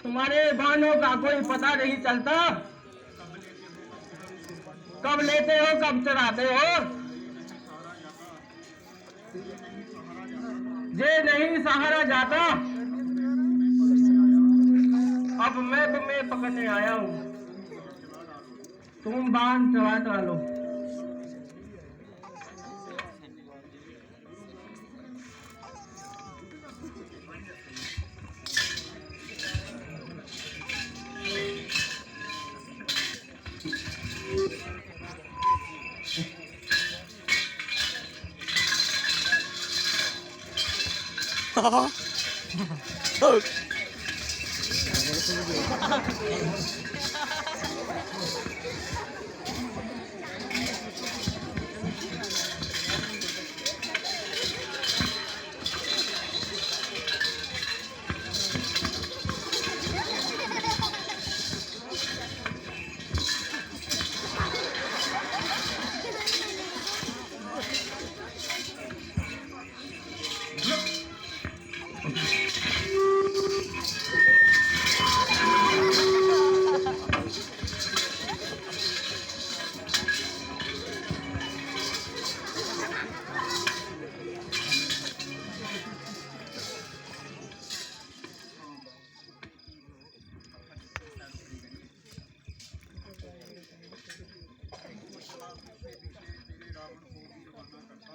तुम्हारे बहनों का कोई पता नहीं चलता? कब लेते हो कब चुराते हो? ये नहीं सहारा जाता। अब मैं तुम्हें पकड़ने आया हूँ, तुम बांध चढ़ा लो।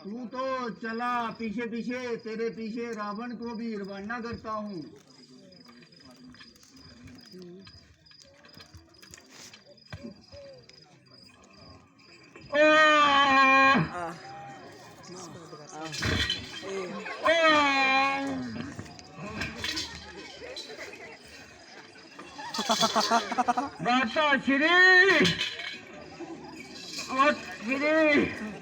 तू तो चला पीछे पीछे, तेरे पीछे रावण को भी रवाना करता हूँ। माता श्री, श्री